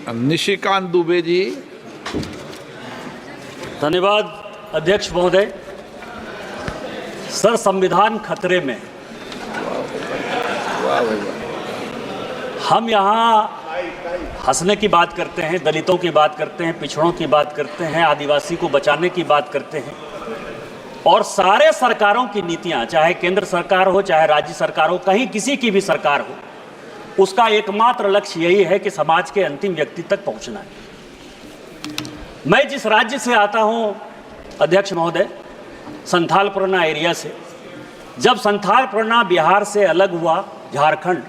निशिकांत दुबे जी। धन्यवाद अध्यक्ष महोदय। सर, संविधान खतरे में। हम यहाँ हंसने की बात करते हैं, दलितों की बात करते हैं, पिछड़ों की बात करते हैं, आदिवासी को बचाने की बात करते हैं, और सारे सरकारों की नीतियाँ, चाहे केंद्र सरकार हो चाहे राज्य सरकार हो, कहीं किसी की भी सरकार हो, उसका एकमात्र लक्ष्य यही है कि समाज के अंतिम व्यक्ति तक पहुँचना है। मैं जिस राज्य से आता हूँ अध्यक्ष महोदय, संथाल परगना एरिया से, जब संथाल परगना बिहार से अलग हुआ झारखंड,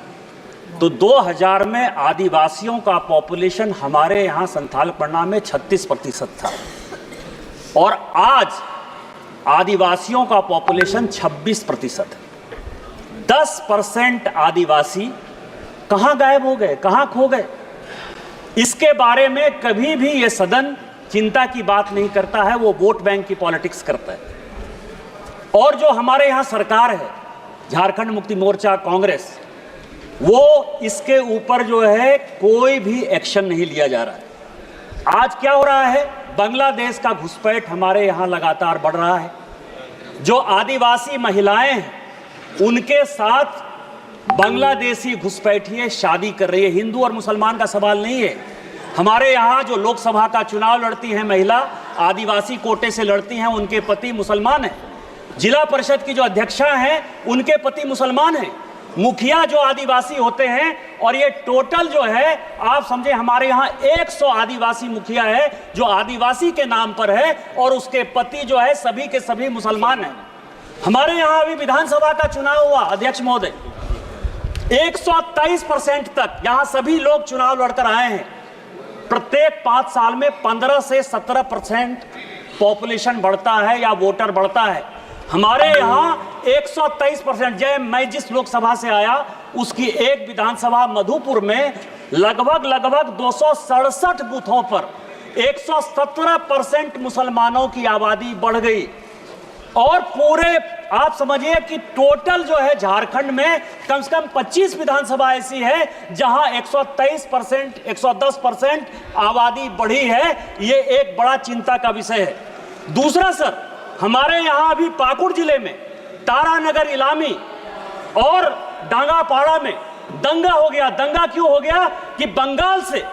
तो 2000 में आदिवासियों का पॉपुलेशन हमारे यहाँ संथाल परगना में 36% था, और आज आदिवासियों का पॉपुलेशन 26% है। 10% आदिवासी कहाँ गायब हो गए, कहाँ खो गए? इसके बारे में कभी भी ये सदन चिंता की बात नहीं करता है, वो वोट बैंक की पॉलिटिक्स करता है। और जो हमारे यहाँ सरकार है, झारखंड मुक्ति मोर्चा, कांग्रेस, वो इसके ऊपर जो है कोई भी एक्शन नहीं लिया जा रहा है। आज क्या हो रहा है? बांग्लादेश का घुसपैठ हमारे यहाँ लगातार बढ़ रहा है। जो आदिवासी महिलाएं हैं, उनके साथ बांग्लादेशी घुसपैठिए शादी कर रही है। हिंदू और मुसलमान का सवाल नहीं है। हमारे यहाँ जो लोकसभा का चुनाव लड़ती हैं महिला, आदिवासी कोटे से लड़ती हैं, उनके पति मुसलमान हैं। जिला परिषद की जो अध्यक्षा हैं, उनके पति मुसलमान हैं। मुखिया जो आदिवासी होते हैं, और ये टोटल जो है आप समझे हमारे यहाँ 100 आदिवासी मुखिया है जो आदिवासी के नाम पर है, और उसके पति जो है सभी के सभी मुसलमान हैं। हमारे यहाँ अभी विधानसभा का चुनाव हुआ अध्यक्ष महोदय, 123% तक यहाँ सभी लोग चुनाव लड़कर आए हैं। प्रत्येक 5 साल में 15 से 17% पॉपुलेशन बढ़ता है या वोटर बढ़ता है। हमारे यहाँ 123%। मैं जिस लोकसभा से आया उसकी एक विधानसभा मधुपुर में लगभग 267 बूथों पर 117% मुसलमानों की आबादी बढ़ गई। और पूरे आप समझिए कि टोटल जो है झारखंड में कम से कम 25 विधानसभा ऐसी है जहां 123%, 110% आबादी बढ़ी है। ये एक बड़ा चिंता का विषय है। दूसरा सर, हमारे यहाँ अभी पाकुड़ जिले में तारानगर इलामी और डांगापाड़ा में दंगा हो गया। दंगा क्यों हो गया? कि बंगाल से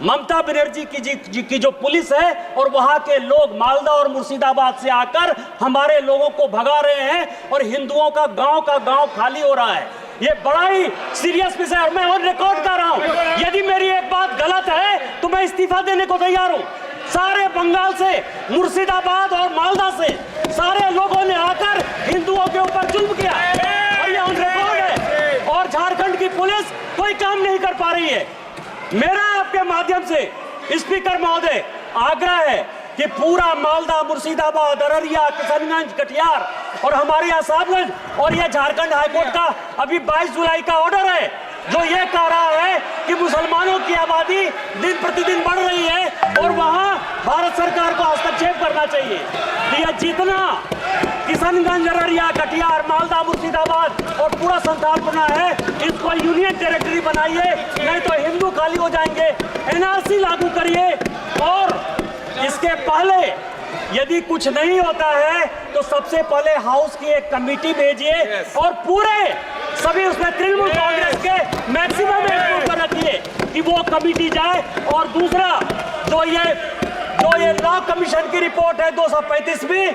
ममता बनर्जी की जो पुलिस है और वहां के लोग मालदा और मुर्शिदाबाद से आकर हमारे लोगों को भगा रहे हैं, और हिंदुओं का गांव खाली हो रहा है। ये बड़ा ही सीरियस विषय है। मैं ऑन रिकॉर्ड कर रहा हूं, यदि मेरी एक बात गलत है तो मैं इस्तीफा देने को तैयार हूं। सारे बंगाल से, मुर्शिदाबाद और मालदा से सारे लोगों ने आकर हिंदुओं के ऊपर जुल्म किया, और ये ऑन रिकॉर्ड है। और झारखंड की पुलिस कोई काम नहीं कर पा रही है। मेरा आपके माध्यम से स्पीकर महोदय आग्रह है कि पूरा मालदा, मुर्शिदाबाद, अररिया, किशनगंज, कटिहार और हमारे यहाँ साहबगंज, और ये झारखंड हाईकोर्ट का अभी 22 जुलाई का ऑर्डर है जो ये कह रहा है कि मुसलमानों की आबादी दिन प्रतिदिन बढ़ रही है और वहाँ भारत सरकार को हस्तक्षेप करना चाहिए। कि यह जितना किशनगंज, अररिया, कटिहार, मालदा, मुर्शिदाबाद और पूरा संथाल परगना है, इसको यूनियन टेरिटरी बनाइए, नहीं तो हिंदू खाली हो जाएंगे। एनआरसी लागू करिए, और इसके पहले यदि कुछ नहीं होता है तो सबसे पहले हाउस की एक कमेटी भेजिए, और पूरे सभी उसमें तृणमूल कांग्रेस के मैक्सिमम मेंबर्स को रखिए कि वो कमेटी जाए। और दूसरा, जो ये लॉ कमीशन की रिपोर्ट है 235वीं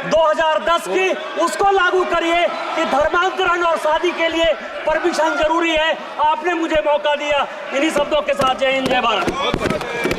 2010 की, उसको लागू करिए कि धर्मांतरण और शादी के लिए परमिशन जरूरी है। आपने मुझे मौका दिया। इन्हीं शब्दों के साथ जय हिंद, जय भारत।